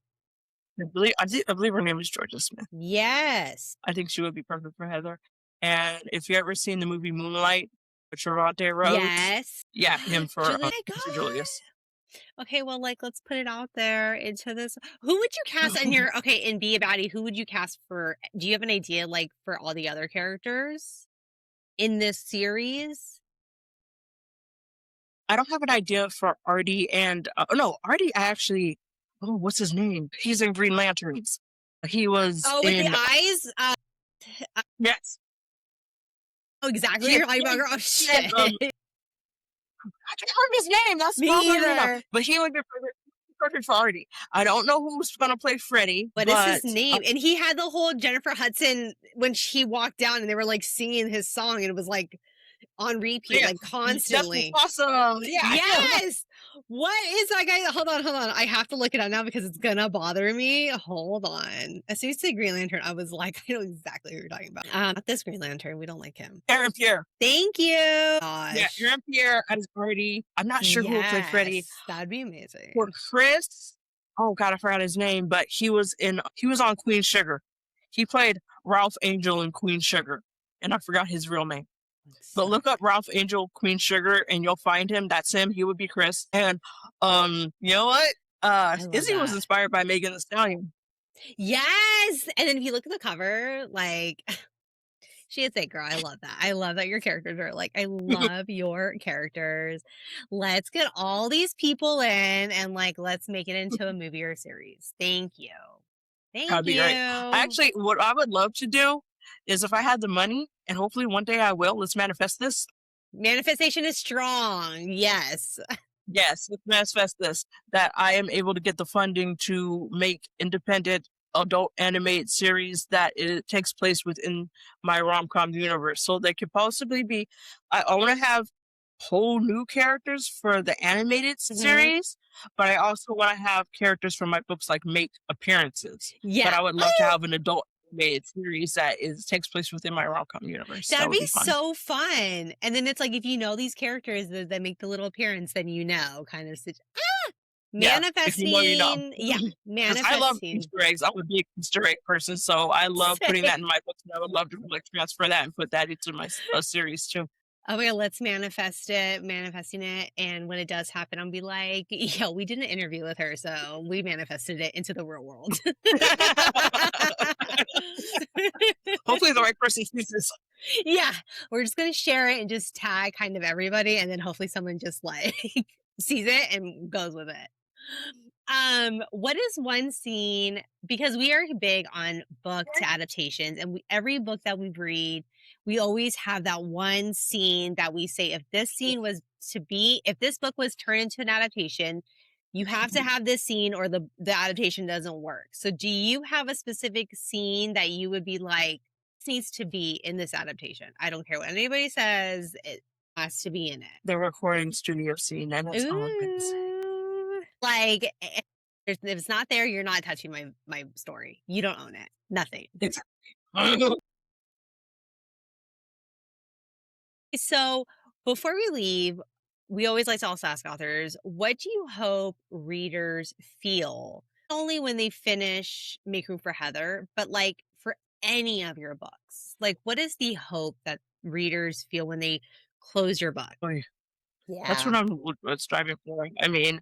I believe her name is Georgia Smith. Yes. I think she would be perfect for Heather. And if you ever seen the movie Moonlight with Trevante Rhodes, Yes. yeah, him for Julia, God. Mr. Julius. Okay, well, like, let's put it out there into this. Who would you cast in your okay, in Be a Baddie, who would you cast for do you have an idea, like, for all the other characters in this series? I don't have an idea for Artie and no, Artie actually what's his name? He's in Green Lanterns. He was Oh, with the in eyes? I yes. know exactly He who had you're talking he about, had girl. Oh, he had, shit. I can't remember his name, that's Me bothering me now, either. but he would be perfect for Artie. I don't know who's gonna play Freddy, What is his but, name? And he had the whole Jennifer Hudson when she walked down and they were, like, singing his song, and it was, like, on repeat, yeah, like, that's constantly. awesome. Yeah, him. Yes! What is that guy? Hold on, hold on. I have to look it up now because it's gonna bother me. Hold on. As soon as you say Green Lantern, I was like, I know exactly who you're talking about. Not this Green Lantern. We don't like him. Aaron Pierre. Thank you. Yeah, Gosh. Aaron Pierre as Artie. I'm not sure who will play Freddy. Yes, that'd be For amazing. Chris, oh god, I forgot his name, but he was on Queen Sugar. He played Ralph Angel in Queen Sugar, and I forgot his real name. Let's But look suck. up Ralph Angel Queen Sugar and you'll find him. That's him. He would be Chris. And you know what? I love Izzy was that. inspired by Megan Thee Stallion. Yes. And then if you look at the cover, like she is it, girl. I love that. I love that your characters are like, I love your characters. Let's get all these people in and like, let's make it into a movie or a series. Thank you. Thank That'd be great. you. Actually, what I would love to do is if I had the money, and hopefully one day I will, let's manifest this. Manifestation is strong. Yes. Yes, let's manifest this, that I am able to get the funding to make independent adult animated series that it takes place within my rom-com universe. So they could possibly be I want to have whole new characters for the animated Hmm. series, but I also want to have characters from my books like make appearances. But Yeah. I would love to have an adult animated series that is takes place within my rom-com universe. That That'd would be be fun. so fun. And then it's like if you know these characters that make the little appearance, then you know kind of Yeah, if you know, you know. manifesting. Yeah. Because I love Manifesting. Easter eggs. I'm a big Easter egg person, so I love putting Same. that in my books, and I would love to, like, transfer that and put that into my series too. Oh my God, let's manifest it, manifesting it. And when it does happen, I'll be like, yo, we did an interview with her. So we manifested it into the real world. Hopefully the right person sees this. Yeah. We're just going to share it and just tag kind of everybody. And then hopefully someone just like sees it and goes with it. What is one scene because we are big on book to adaptations and every book that we read, we always have that one scene that we say if this scene was if this book was turned into an adaptation, you have to have this scene or the adaptation doesn't work. So do you have a specific scene that you would be like this needs to be in this adaptation? I don't care what anybody says, it has to be in it. The recording studio scene, and that's all I'm gonna say. Ooh. Like, if it's not there, you're not touching my story. You don't own it. Nothing. It's So, before we leave, we always like to also ask authors, what do you hope readers feel? Not only when they finish Make Room for Heather, but like for any of your books. Like, what is the hope that readers feel when they close your book? Boy, that's Yeah. what I'm striving for. I mean,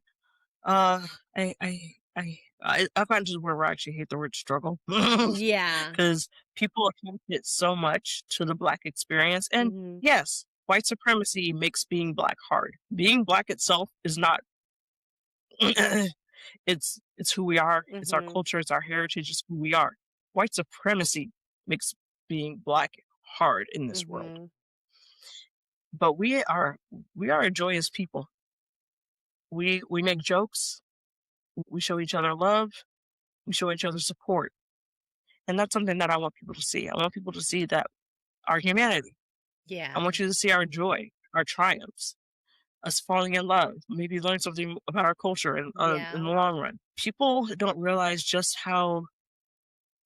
uh, I've gotten to the point where I actually hate the word struggle Yeah. because people attach it so much to the Black experience. And Hmm. yes, white supremacy makes being Black hard. Being Black itself is not. It's who we are. It's our Hmm. culture. It's our heritage. It's who we are. white supremacy makes being black hard in this world. Mhm. But we are a joyous people. We make jokes, we show each other love, we show each other support. And that's something that I want people to see. I want people to see that our humanity. I Yeah. want you to see our joy, our triumphs, us falling in love, maybe learn something about our culture in the Yeah. long run. People don't realize just how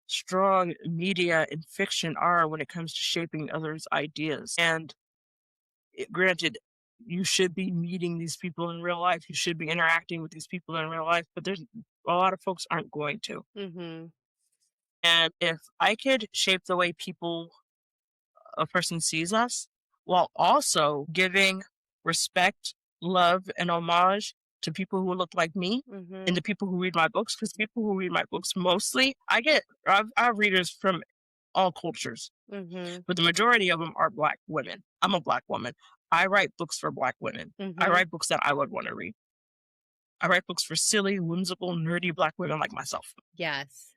strong media and fiction are when it comes to shaping others' ideas. And granted, you should be meeting these people in real life. You should be interacting with these people in real life, but there's a lot of folks aren't going to. Mhm. And if I could shape the way a person sees us, while also giving respect, love, and homage to people who look like me and Mhm. the people who read my books, because people who read my books mostly, I have readers from all cultures, Mhm. but the majority of them are Black women. I'm a Black woman. I write books for Black women. I Mhm. write books that I would want to read. I write books for silly, whimsical, nerdy Black women like myself. Yes.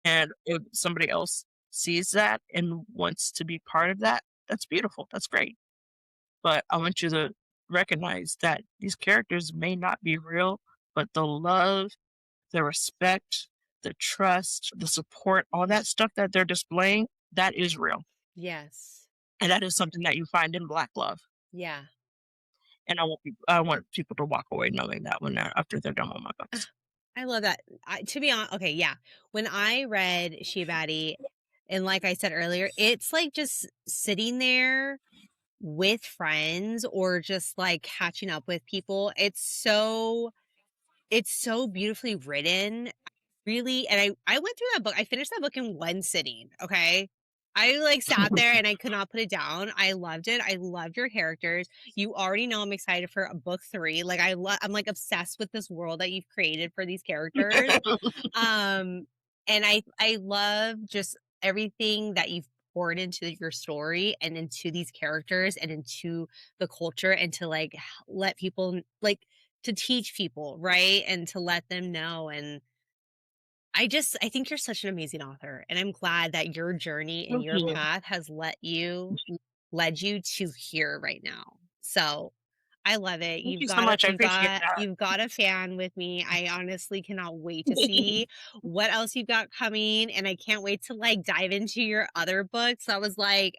And if somebody else sees that and wants to be part of that, that's beautiful. That's great. But I want you to recognize that these characters may not be real, but the love, the respect, the trust, the support, all that stuff that they're displaying, that is real. Yes. And that is something that you find in Black love. Yeah. And I want people to walk away knowing that after they're done with my books. I love that. To be honest, okay, yeah. When I read She Batty, and like I said earlier, it's like just sitting there with friends or just like catching up with people. It's so beautifully written. Really, and I went through that book. I finished that book in one sitting. Okay. I like sat there and I could not put it down. I loved it. I loved your characters. You already know I'm excited for book 3. Like I'm like obsessed with this world that you've created for these characters. Um, and I love just everything that you've poured into your story and into these characters and into the culture and to like let people like to teach people, right? And to let them know. And I think you're such an amazing author, and I'm glad that your journey and Thank your you. path has led you to here right now. So, I love it. Thank you so much. I appreciate that. You've got a fan with me. I honestly cannot wait to see what else you've got coming, and I can't wait to, like, dive into your other books. I was like,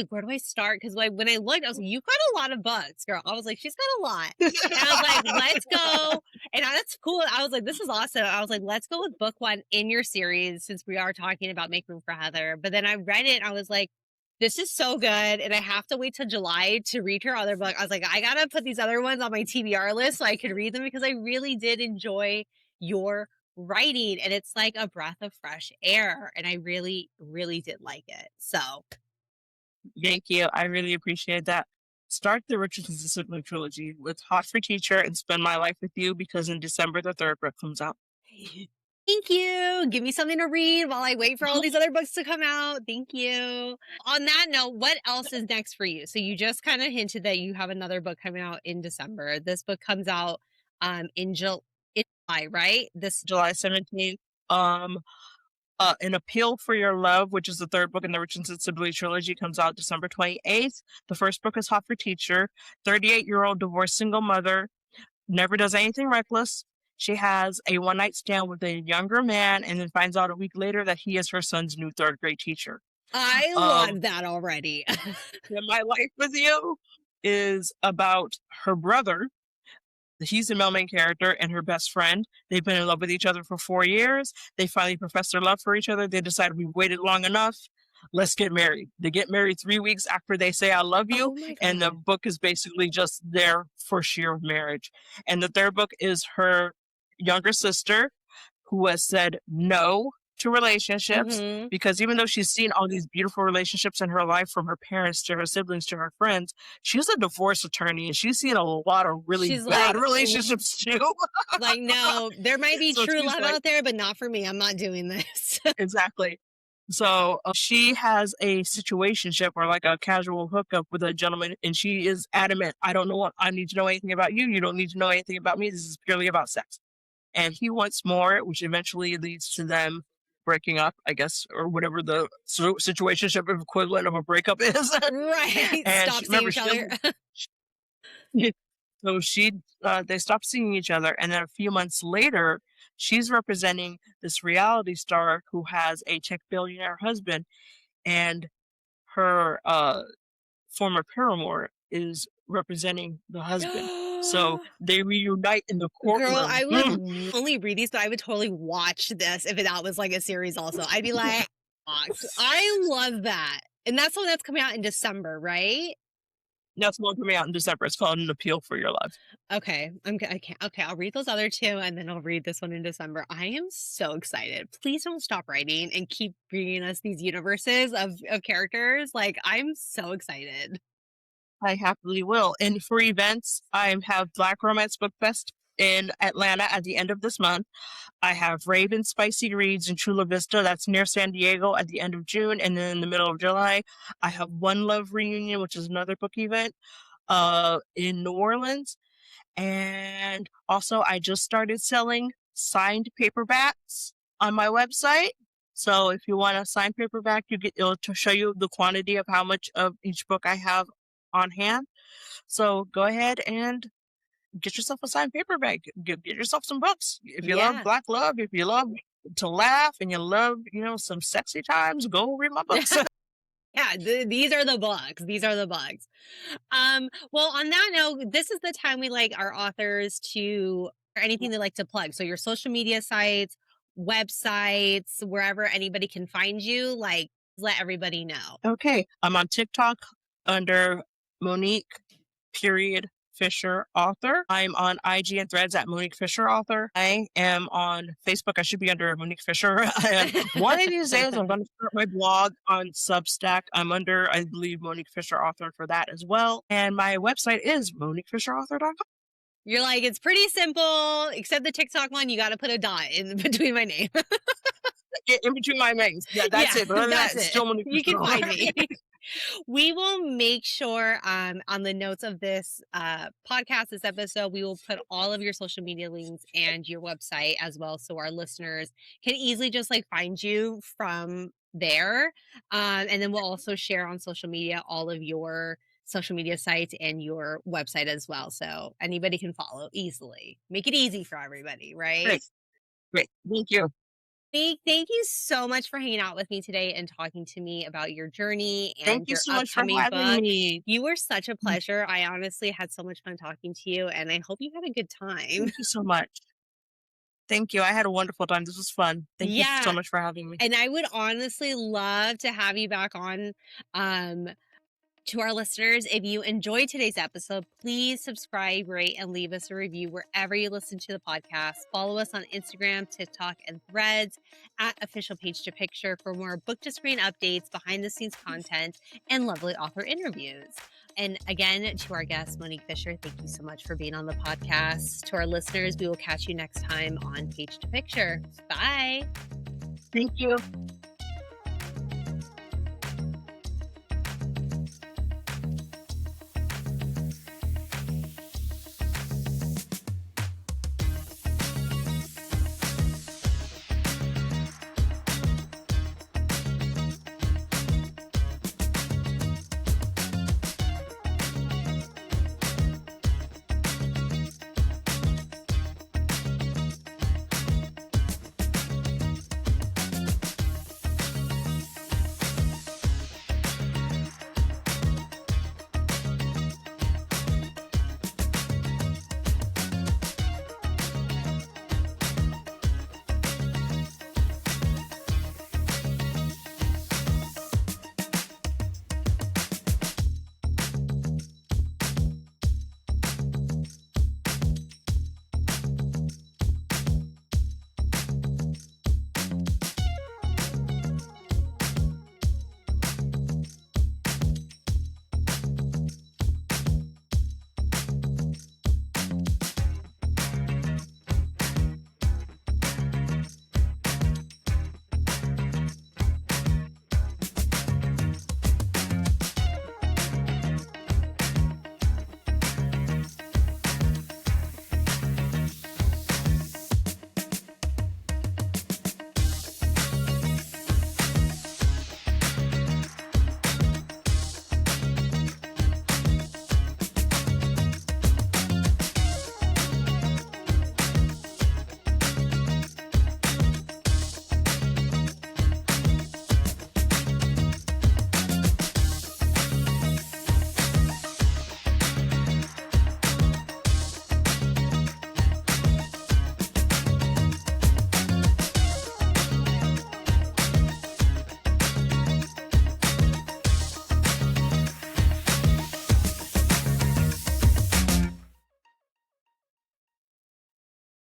"Where do I start?" Because like, when I looked, I was like, "You've got a lot of books, girl." I was like, "She's got a lot." And I was like, "Let's go." And that's cool. I was like, "This is awesome." I was like, "Let's go with book 1 in your series since we are talking about Make Room for Heather." But then I read it and I was like, "This is so good." And I have to wait till July to read her other book. I was like, "I gotta put these other ones on my TBR list so I can read them because I really did enjoy your writing. And it's like a breath of fresh air. And I really, really did like it. So Thank you. I really appreciate that. Start the Richardson Sibling trilogy with Hot for Teacher and Spend My Life with You because in December the third book comes out. thank you. Give me something to read while I wait for all these other books to come out. Thank you. On that note, what else is next for you? So you just kind of hinted that you have another book coming out in December. This book comes out in July, right? This July 17th. Um, An Appeal for Your Love, which is the third book in the Richardson Sibley trilogy, comes out December 28th. The first book is Hot for Teacher. 38-year-old divorced single mother never does anything reckless. She has a one night stand with a younger man and then finds out a week later that he is her son's new third grade teacher. I Um, love that already. and My Life with You is about her brother. He's the male main character and her best friend. They've been in love with each other for 4 years. They finally profess their love for each other. They decide we've waited long enough. Let's get married. They get married 3 weeks after they say I love you. Oh my And the god. book is basically just their first year of marriage. And the third book is her younger sister who has said no to relationships Mhm. because even though she's seen all these beautiful relationships in her life from her parents to her siblings to her friends, she's a divorce attorney and she's seen a lot of really She's bad like relationships too. no, there might be So true she's love like, out there, but not for me. I'm not doing this. exactly. So she has a situationship or like a casual hookup with a gentleman, and she is adamant. I don't know what I need to know anything about you. You don't need to know anything about me. This is purely about sex. And he wants more, which eventually leads to them breaking up, I guess, or whatever the situationship equivalent of a breakup is. Right. And Stop she, seeing remember, each she other. doesn't. She, so she, they stopped seeing each other, and then a few months later, she's representing this reality star who has a tech billionaire husband, and her former paramour is representing the husband. So they reunite in the Girl, courtroom. I would only read these, but I would totally watch this if that was like a series also. I'd be like, "Fucked." I love that. And that's the one that's coming out in December, right? That's one coming out in December. It's called An Appeal for Your Love. Okay. I can't. Okay. I'll read those other two and then I'll read this one in December. I am so excited. Please don't stop writing and keep bringing us these universes of characters. Like, I'm so excited. I happily will. And for events, I have Black Romance Book Fest in Atlanta at the end of this month. I have Raven Spicy Reads in Chula Vista, that's near San Diego, at the end of June. And then in the middle of July, I have One Love Reunion, which is another book event in New Orleans. And also, I just started selling signed paperbacks on my website. So if you want a signed paperback, it'll to show you the quantity of how much of each book I have on hand. So go ahead and get yourself a signed paperback. Get yourself some books. If you love Yeah. Black love, if you love to laugh, and you love, some sexy times, go read my books. Yeah, these are the books. These are the books. Well, on that note, this is the time we like our authors to or anything they like to plug. So your social media sites, websites, wherever anybody can find you, like let everybody know. Okay, I'm on TikTok under Monique period Fisher author. I'm on IG and Threads at Monique Fisher author. I am on Facebook. I should be under Monique Fisher. And one of these days, I'm going to start my blog on Substack. I'm under, I believe, Monique Fisher author for that as well. And my website is moniquefisherauthor.com. You're like, it's pretty simple, except the TikTok one, you got to put a dot in between my name. In between my names. Yeah, that's it. But other than That's that, it. still Monique You Fisher can find author. me. We will make sure on the notes of this podcast, this episode, we will put all of your social media links and your website as well. So our listeners can easily just like find you from there. And then we'll also share on social media all of your social media sites and your website as well. So anybody can follow easily. Make it easy for everybody, right? Great. Great. Thank you. Thank you so much for hanging out with me today and talking to me about your journey Thank and you your so much for upcoming having book. me. You were such a pleasure. I honestly had so much fun talking to you, and I hope you had a good time. Thank you so much. Thank you. I had a wonderful time. This was fun. Thank you so Yeah. much for having me. And I would honestly love to have you back on. To our listeners, if you enjoyed today's episode, please subscribe, rate, and leave us a review wherever you listen to the podcast. Follow us on Instagram, TikTok, and Threads at Official Page to Picture for more book to screen updates, behind the scenes content, and lovely author interviews. And again, to our guest, Monique Fisher, thank you so much for being on the podcast. To our listeners, we will catch you next time on Page to Picture. Bye. Thank you.